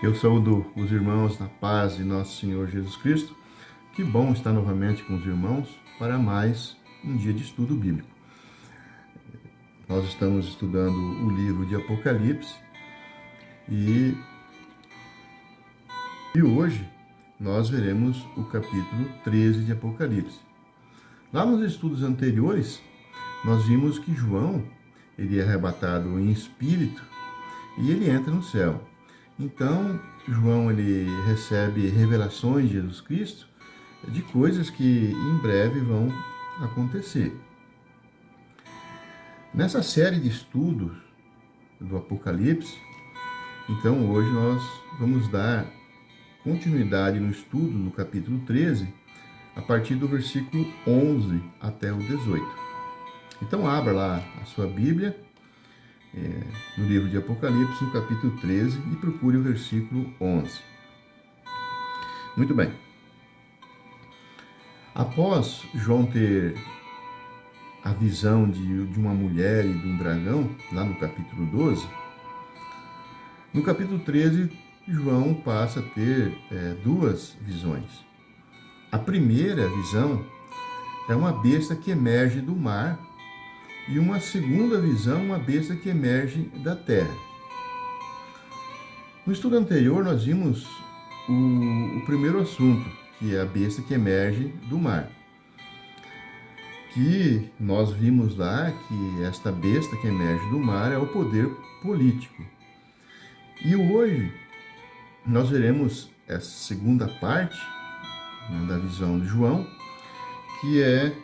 Eu saúdo os irmãos na paz de nosso Senhor Jesus Cristo. Que bom estar novamente com os irmãos para mais um dia de estudo bíblico. Nós estamos estudando o livro de Apocalipse e hoje nós veremos o capítulo 13 de Apocalipse. Lá nos estudos anteriores, nós vimos que João, ele é arrebatado em espírito e ele entra no céu. Então, João ele recebe revelações de Jesus Cristo de coisas que em breve vão acontecer. Nessa série de estudos do Apocalipse, então hoje nós vamos dar continuidade no estudo do capítulo 13, a partir do versículo 11 até o 18. Então abra lá a sua Bíblia, no livro de Apocalipse, no capítulo 13, e procure o versículo 11. Muito bem. Após João ter a visão de uma mulher e de um dragão, lá no capítulo 12, no capítulo 13, João passa a ter duas visões. A primeira visão é uma besta que emerge do mar, e uma segunda visão, uma besta que emerge da terra. No estudo anterior, nós vimos o primeiro assunto, que é a besta que emerge do mar. Que nós vimos lá que esta besta que emerge do mar é o poder político. E hoje nós veremos essa segunda parte, né, da visão de João, que é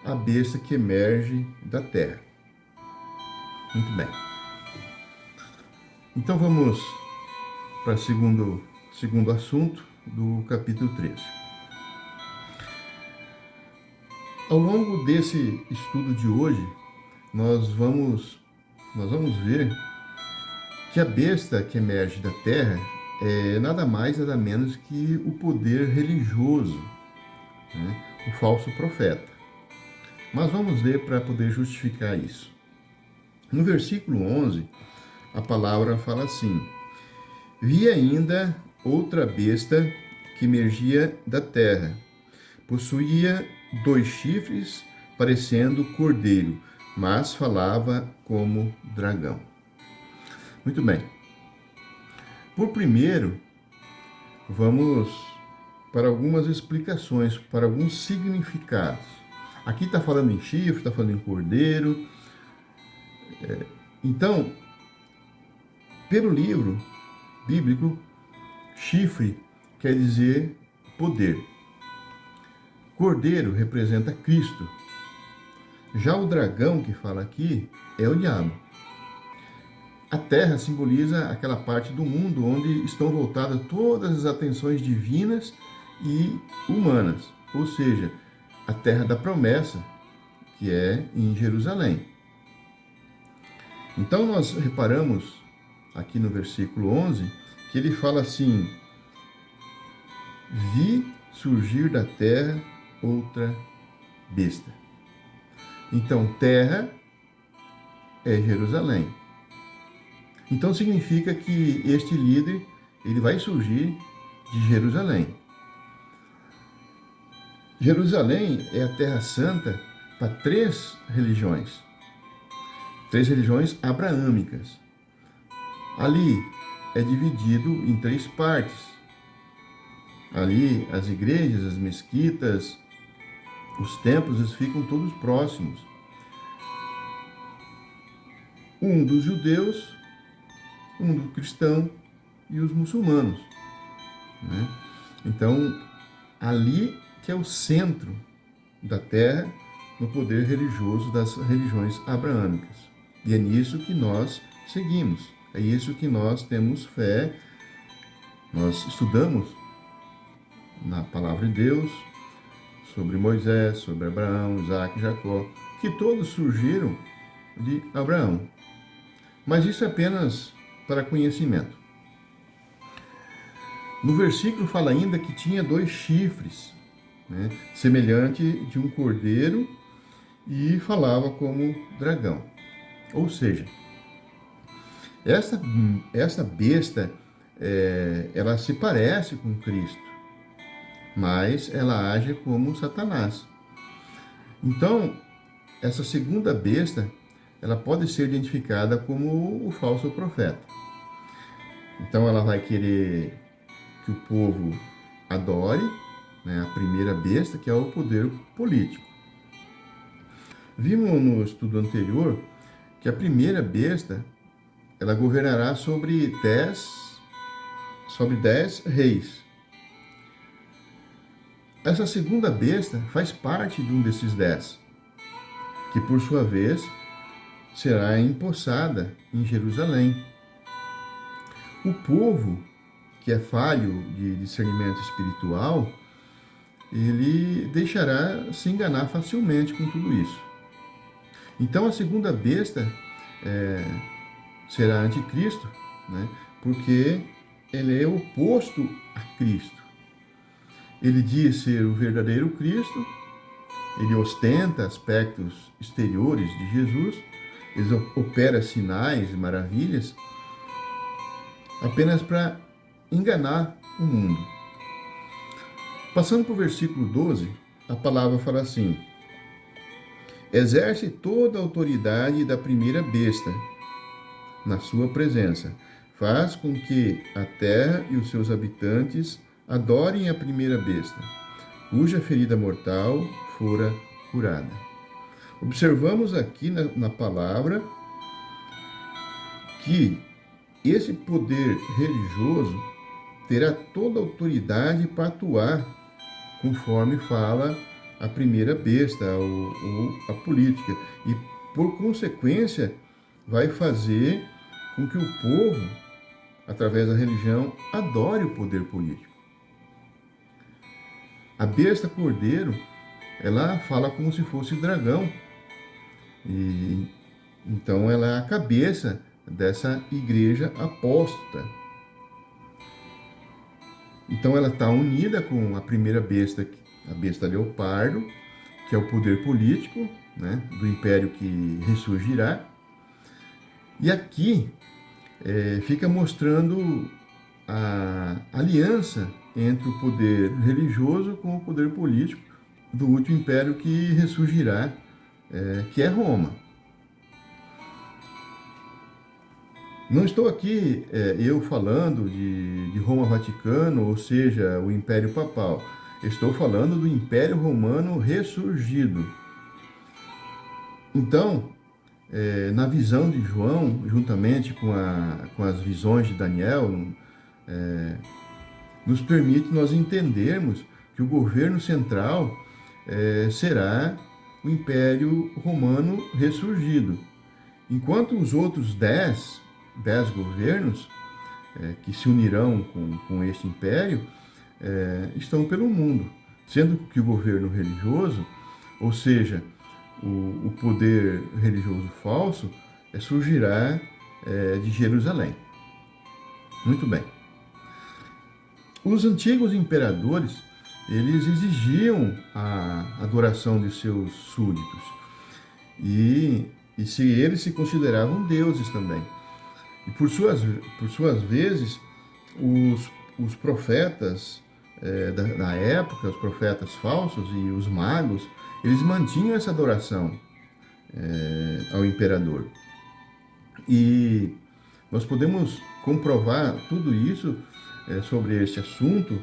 a besta que emerge da terra. Muito bem. Então vamos para o segundo assunto do capítulo 13. Ao longo desse estudo de hoje, nós vamos ver que a besta que emerge da terra é nada mais, nada menos que o poder religioso, né? O falso profeta. Mas vamos ler para poder justificar isso. No versículo 11, a palavra fala assim: Vi ainda outra besta que emergia da terra. Possuía 2 chifres, parecendo cordeiro, mas falava como dragão. Muito bem. Por primeiro, vamos para algumas explicações, para alguns significados. Aqui está falando em chifre, está falando em cordeiro. Então, pelo livro bíblico, chifre quer dizer poder. Cordeiro representa Cristo. Já o dragão que fala aqui é o diabo. A terra simboliza aquela parte do mundo onde estão voltadas todas as atenções divinas e humanas, ou seja, a terra da promessa, que é em Jerusalém. Então nós reparamos aqui no versículo 11 que ele fala assim: Vi surgir da terra outra besta. Então terra é Jerusalém. Então significa que este líder ele vai surgir de Jerusalém. Jerusalém é a terra santa para 3 religiões. 3 religiões abraâmicas. Ali é dividido em 3 partes. Ali as igrejas, as mesquitas, os templos, eles ficam todos próximos. Um dos judeus, um do cristão e os muçulmanos, né? Então, ali que é o centro da terra no poder religioso das religiões abraâmicas. E é nisso que nós seguimos, é isso que nós temos fé, nós estudamos na palavra de Deus sobre Moisés, sobre Abraão, Isaac e Jacó, que todos surgiram de Abraão. Mas isso é apenas para conhecimento. No versículo fala ainda que tinha 2 chifres, né, semelhante de um cordeiro, e falava como dragão. Ou seja, essa besta ela se parece com Cristo, mas ela age como Satanás. Então, essa segunda besta, ela pode ser identificada como o falso profeta. Então, ela vai querer que o povo adore, né, a primeira besta, que é o poder político. Vimos no estudo anterior que a primeira besta, ela governará sobre 10 reis. Essa segunda besta faz parte de um desses 10, que por sua vez será empossada em Jerusalém. O povo, que é falho de discernimento espiritual, ele deixará se enganar facilmente com tudo isso. Então a segunda besta será anticristo, né? Porque ele é oposto a Cristo. Ele diz ser o verdadeiro Cristo, ele ostenta aspectos exteriores de Jesus, ele opera sinais e maravilhas apenas para enganar o mundo. Passando para o versículo 12, a palavra fala assim: exerce toda a autoridade da primeira besta na sua presença. Faz com que a terra e os seus habitantes adorem a primeira besta, cuja ferida mortal fora curada. Observamos aqui na palavra que esse poder religioso terá toda a autoridade para atuar conforme fala a primeira besta ou a política. E, por consequência, vai fazer com que o povo, através da religião, adore o poder político. A besta cordeiro, ela fala como se fosse dragão. E então ela é a cabeça dessa igreja apóstata. Então ela está unida com a primeira besta, a besta leopardo, que é o poder político, né, do império que ressurgirá. E aqui fica mostrando a aliança entre o poder religioso com o poder político do último império que ressurgirá, que é Roma. Não estou aqui eu falando de Roma Vaticano, ou seja, o Império Papal. Estou falando do Império Romano ressurgido. Então, na visão de João, juntamente com as visões de Daniel, nos permite nós entendermos que o governo central será o Império Romano ressurgido. Enquanto os outros 10 governos que se unirão com este império estão pelo mundo, sendo que o governo religioso, ou seja, o poder religioso falso, surgirá de Jerusalém. Muito bem. Os antigos imperadores, eles exigiam a adoração de seus súditos e se eles se consideravam deuses também. E por suas vezes, os profetas da época, os profetas falsos e os magos, eles mantinham essa adoração ao imperador. E nós podemos comprovar tudo isso sobre este assunto,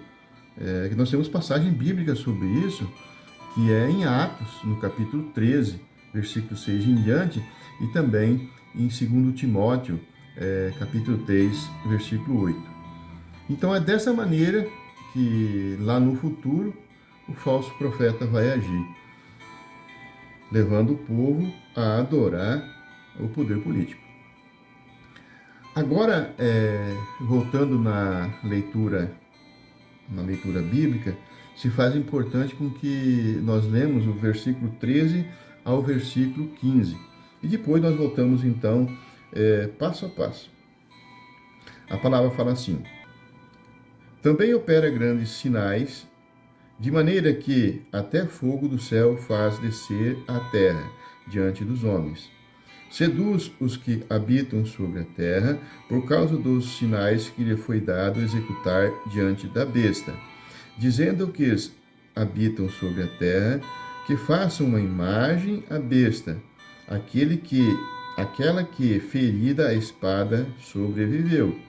que nós temos passagem bíblica sobre isso, que é em Atos, no capítulo 13, versículo 6 em diante, e também em 2 Timóteo, capítulo 3, versículo 8. Então é dessa maneira que lá no futuro o falso profeta vai agir, levando o povo a adorar o poder político. Agora, voltando na leitura bíblica, se faz importante com que nós lemos o versículo 13 ao versículo 15. E depois nós voltamos então passo a passo. A palavra fala assim: também opera grandes sinais, de maneira que até fogo do céu faz descer à terra diante dos homens, Seduz os que habitam sobre a terra, por causa dos sinais que lhe foi dado executar diante da besta, dizendo que os habitam sobre a terra, que façam uma imagem à besta, aquela que, ferida a espada, sobreviveu.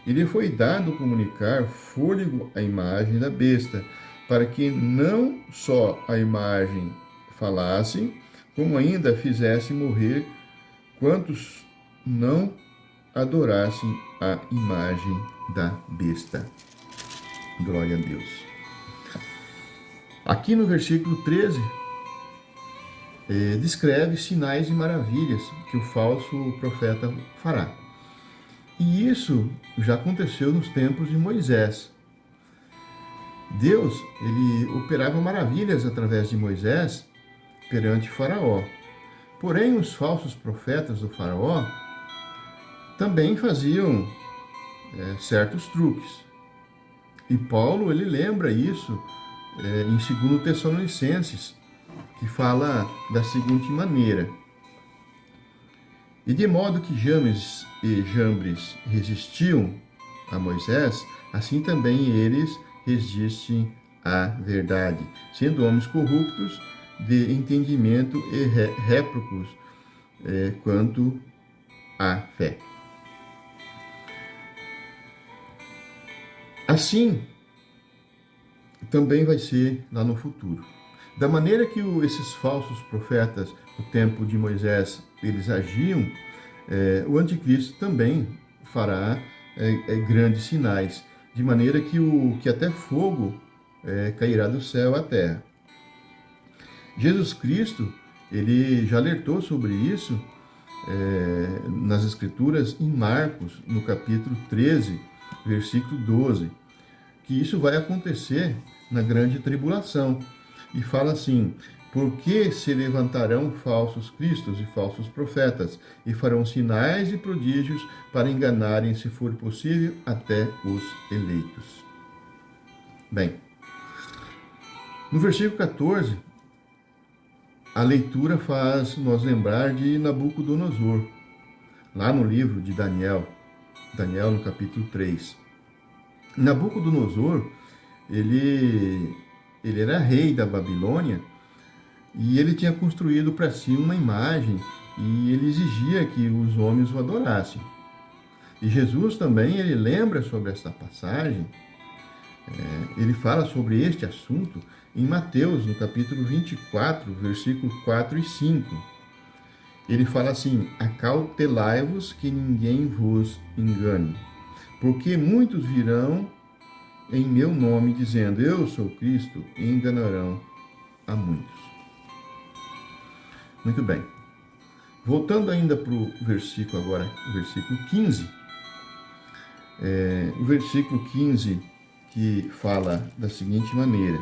E lhe foi dado comunicar fôlego à imagem da besta, para que não só a imagem falasse, como ainda fizesse morrer quantos não adorassem a imagem da besta. Glória a Deus. Aqui no versículo 13, descreve sinais e maravilhas que o falso profeta fará. E isso já aconteceu nos tempos de Moisés. Deus, ele operava maravilhas através de Moisés perante Faraó. Porém, os falsos profetas do Faraó também faziam certos truques. E Paulo, ele lembra isso em 2 Tessalonicenses, que fala da seguinte maneira: e de modo que James e Jambres resistiam a Moisés, assim também eles resistem à verdade, sendo homens corruptos de entendimento e réprobos quanto à fé. Assim, também vai ser lá no futuro. Da maneira que esses falsos profetas, no tempo de Moisés, eles agiam, o anticristo também fará grandes sinais, de maneira que até fogo cairá do céu à terra. Jesus Cristo, ele já alertou sobre isso nas Escrituras, em Marcos, no capítulo 13, versículo 12, que isso vai acontecer na grande tribulação. E fala assim: porque se levantarão falsos cristos e falsos profetas, e farão sinais e prodígios para enganarem, se for possível, até os eleitos. Bem, no versículo 14, a leitura faz nós lembrar de Nabucodonosor, lá no livro de Daniel no capítulo 3. Nabucodonosor, ele era rei da Babilônia, e ele tinha construído para si uma imagem, e ele exigia que os homens o adorassem. E Jesus também, ele lembra sobre essa passagem, ele fala sobre este assunto em Mateus, no capítulo 24, versículos 4 e 5. Ele fala assim: acautelai-vos que ninguém vos engane, porque muitos virão em meu nome, dizendo, eu sou Cristo, e enganarão a muitos. Muito bem. Voltando ainda para o versículo agora, o versículo 15. O versículo 15 que fala da seguinte maneira: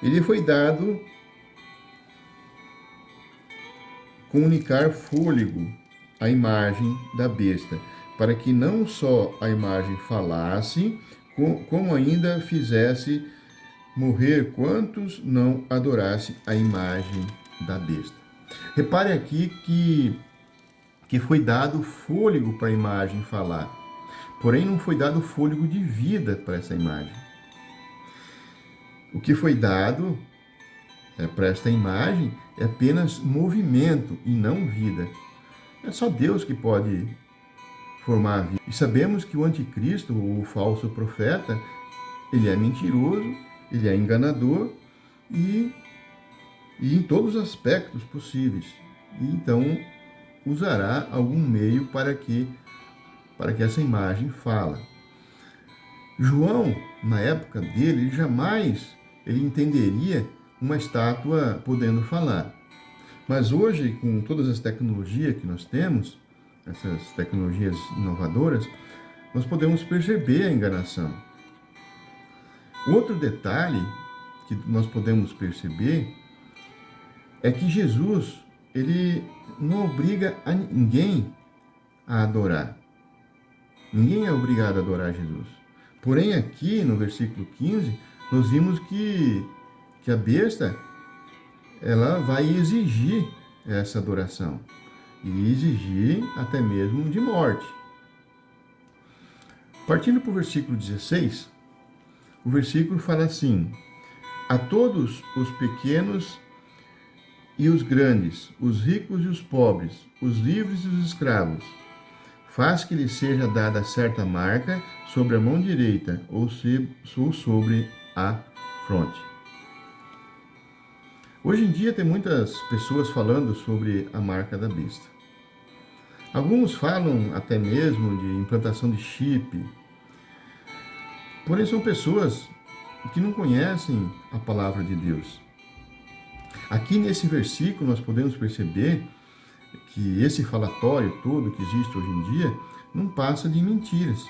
ele foi dado comunicar fôlego à imagem da besta, para que não só a imagem falasse, como ainda fizesse morrer quantos não adorassem a imagem da besta. Repare aqui que foi dado fôlego para a imagem falar, porém não foi dado fôlego de vida para essa imagem. O que foi dado para esta imagem é apenas movimento e não vida. É só Deus que pode formar a vida. E sabemos que o anticristo, ou o falso profeta, ele é mentiroso, ele é enganador e em todos os aspectos possíveis. E então usará algum meio para que essa imagem fala. João, na época dele, jamais ele entenderia uma estátua podendo falar. Mas hoje, com todas as tecnologias que nós temos, essas tecnologias inovadoras, nós podemos perceber a enganação. Outro detalhe que nós podemos perceber é que Jesus, ele não obriga a ninguém a adorar. Ninguém é obrigado a adorar Jesus. Porém, aqui no versículo 15, nós vimos que a besta, ela vai exigir essa adoração. e exigir até mesmo de morte. Partindo para o versículo 16, o versículo fala assim: a todos os pequenos e os grandes, os ricos e os pobres, os livres e os escravos, faz que lhe seja dada certa marca sobre a mão direita ou sobre a fronte. Hoje em dia tem muitas pessoas falando sobre a marca da besta. Alguns falam até mesmo de implantação de chip, porém são pessoas que não conhecem a palavra de Deus. Aqui nesse versículo nós podemos perceber que esse falatório todo que existe hoje em dia não passa de mentiras.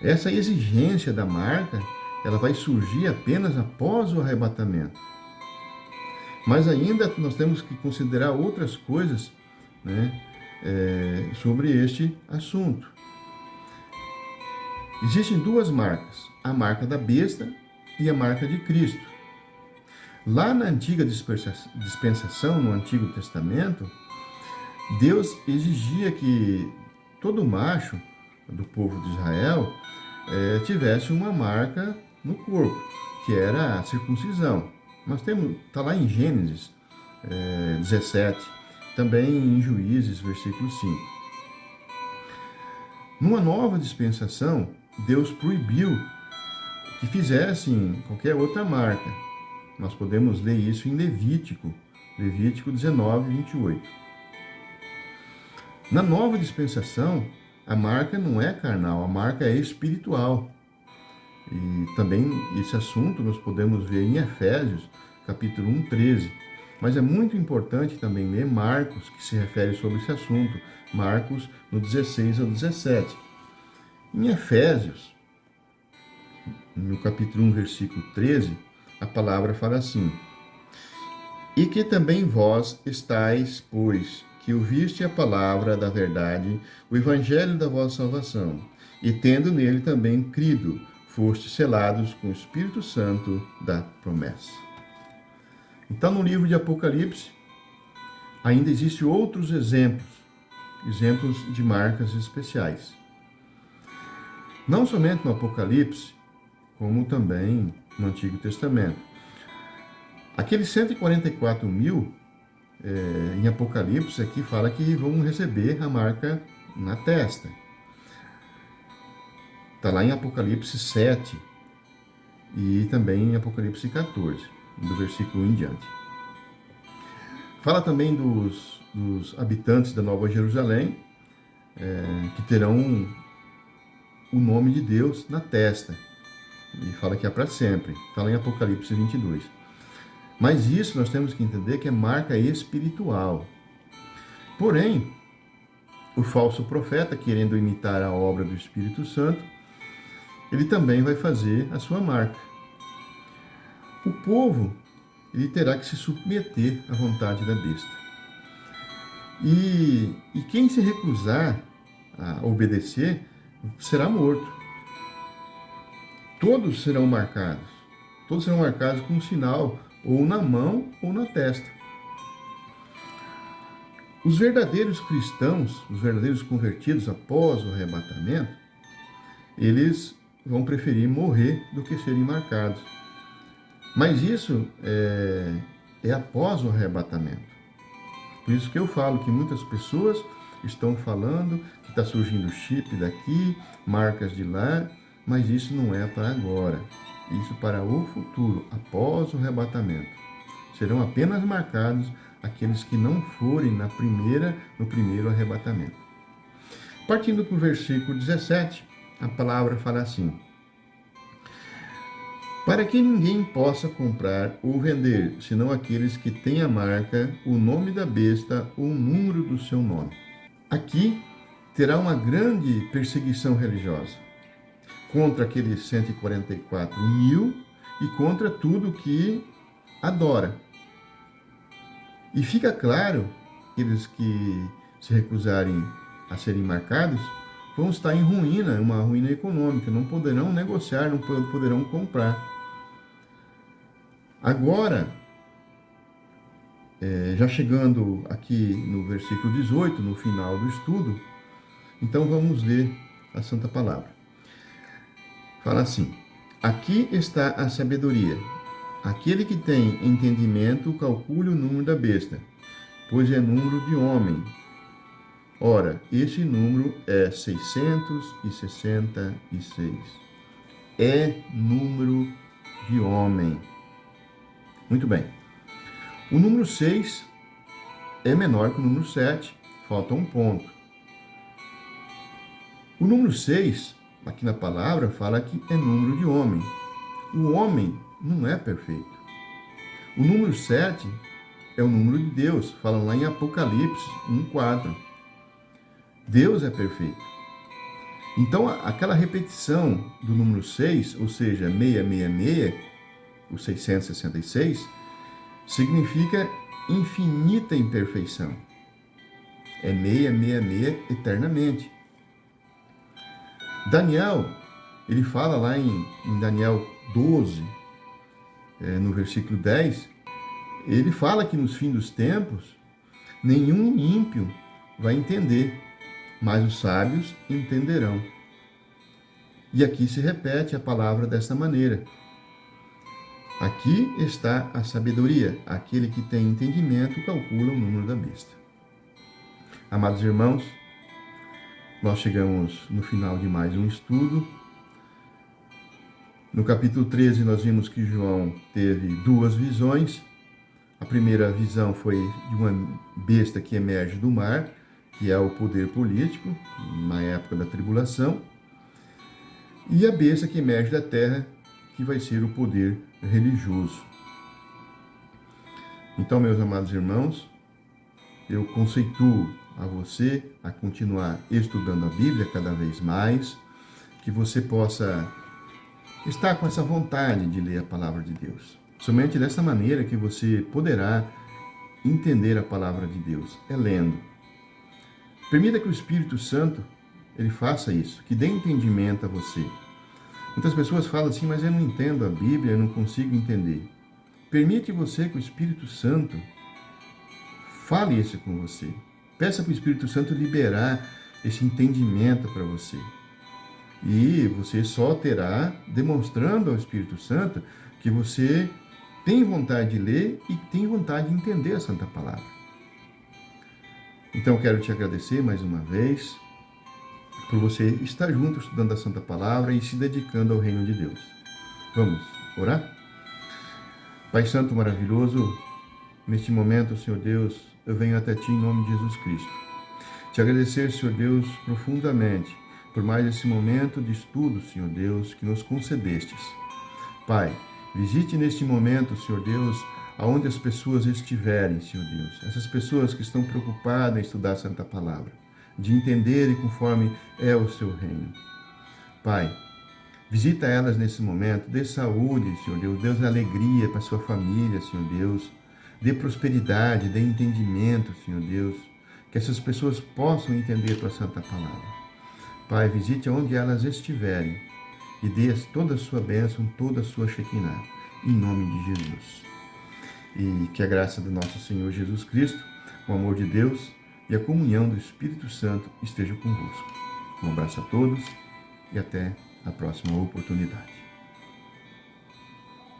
Essa exigência da marca, ela vai surgir apenas após o arrebatamento. Mas ainda nós temos que considerar outras coisas, né, sobre este assunto. Existem duas marcas, a marca da besta e a marca de Cristo. Lá na antiga dispensação, no Antigo Testamento, Deus exigia que todo macho do povo de Israel tivesse uma marca no corpo, que era a circuncisão. Nós temos, está lá em Gênesis 17, também em Juízes, versículo 5. Numa nova dispensação, Deus proibiu que fizessem qualquer outra marca. Nós podemos ler isso em Levítico 19, 28. Na nova dispensação, a marca não é carnal, a marca é espiritual. E também esse assunto nós podemos ver em Efésios, capítulo 1, 13. Mas é muito importante também ler Marcos, que se refere sobre esse assunto. Marcos, no 16 ao 17. Em Efésios, no capítulo 1, versículo 13, a palavra fala assim: e que também vós estáis, pois, que ouviste a palavra da verdade, o evangelho da vossa salvação, e tendo nele também crido, fostes selados com o Espírito Santo da promessa. Então, no livro de Apocalipse, ainda existem outros exemplos de marcas especiais. Não somente no Apocalipse, como também no Antigo Testamento. Aqueles 144 mil em Apocalipse aqui fala que vão receber a marca na testa. Está lá em Apocalipse 7 e também em Apocalipse 14, do versículo 1 em diante. Fala também dos habitantes da Nova Jerusalém, que terão o nome de Deus na testa. E fala que é para sempre. Está lá em Apocalipse 22. Mas isso nós temos que entender que é marca espiritual. Porém, o falso profeta, querendo imitar a obra do Espírito Santo, ele também vai fazer a sua marca. O povo, ele terá que se submeter à vontade da besta. E quem se recusar a obedecer será morto. Todos serão marcados com um sinal, ou na mão ou na testa. Os verdadeiros cristãos, os verdadeiros convertidos após o arrebatamento, eles vão preferir morrer do que serem marcados. Mas isso é após o arrebatamento. Por isso que eu falo que muitas pessoas estão falando que está surgindo chip daqui, marcas de lá, mas isso não é para agora. Isso para o futuro, após o arrebatamento. Serão apenas marcados aqueles que não forem no primeiro arrebatamento. Partindo para o versículo 17, a palavra fala assim: para que ninguém possa comprar ou vender, senão aqueles que têm a marca, o nome da besta ou o número do seu nome. Aqui terá uma grande perseguição religiosa contra aqueles 144 mil e contra tudo que adora. E fica claro que aqueles que se recusarem a serem marcados vão estar em ruína, uma ruína econômica, não poderão negociar, não poderão comprar. Agora, Já chegando aqui no versículo 18, no final do estudo, então vamos ler a Santa Palavra. Fala assim: aqui está a sabedoria. Aquele que tem entendimento, calcule o número da besta, pois é número de homem. Ora, esse número é 666. É número de homem. Muito bem. O número 6 é menor que o número 7. Falta um ponto. O número 6, aqui na palavra, fala que é número de homem. O homem não é perfeito. O número 7 é o número de Deus. Fala lá em Apocalipse 1:4. Deus é perfeito. Então, aquela repetição do número 6, ou seja, 666, o 666, significa infinita imperfeição. É 666 eternamente. Daniel, ele fala lá em Daniel 12, no versículo 10, ele fala que nos fins dos tempos, nenhum ímpio vai entender, mas os sábios entenderão. E aqui se repete a palavra desta maneira. Aqui está a sabedoria. Aquele que tem entendimento calcula o número da besta. Amados irmãos, nós chegamos no final de mais um estudo. No capítulo 13, nós vimos que João teve duas visões. A primeira visão foi de uma besta que emerge do mar, que é o poder político, na época da tribulação. E a besta que emerge da terra, que vai ser o poder religioso. Então, meus amados irmãos, eu conceituo a você a continuar estudando a Bíblia cada vez mais, que você possa estar com essa vontade de ler a palavra de Deus. Somente dessa maneira que você poderá entender a palavra de Deus, é lendo. Permita que o Espírito Santo ele faça isso, que dê entendimento a você. Muitas pessoas falam assim, mas eu não entendo a Bíblia, eu não consigo entender. Permite você que o Espírito Santo fale isso com você. Peça para o Espírito Santo liberar esse entendimento para você. E você só terá, demonstrando ao Espírito Santo, que você tem vontade de ler e tem vontade de entender a Santa Palavra. Então, quero te agradecer mais uma vez por você estar junto estudando a Santa Palavra e se dedicando ao reino de Deus. Vamos orar? Pai Santo maravilhoso, neste momento, Senhor Deus, eu venho até Ti em nome de Jesus Cristo. Te agradecer, Senhor Deus, profundamente por mais esse momento de estudo, Senhor Deus, que nos concedestes. Pai, visite neste momento, Senhor Deus, aonde as pessoas estiverem, Senhor Deus. Essas pessoas que estão preocupadas em estudar a Santa Palavra, de entenderem conforme é o seu reino. Pai, visita elas nesse momento, dê saúde, Senhor Deus, dê alegria para a sua família, Senhor Deus, dê prosperidade, dê entendimento, Senhor Deus, que essas pessoas possam entender a tua Santa Palavra. Pai, visite onde elas estiverem e dê toda a sua bênção, toda a sua Shekinah, em nome de Jesus. E que a graça do nosso Senhor Jesus Cristo, o amor de Deus e a comunhão do Espírito Santo esteja convosco. Um abraço a todos e até a próxima oportunidade.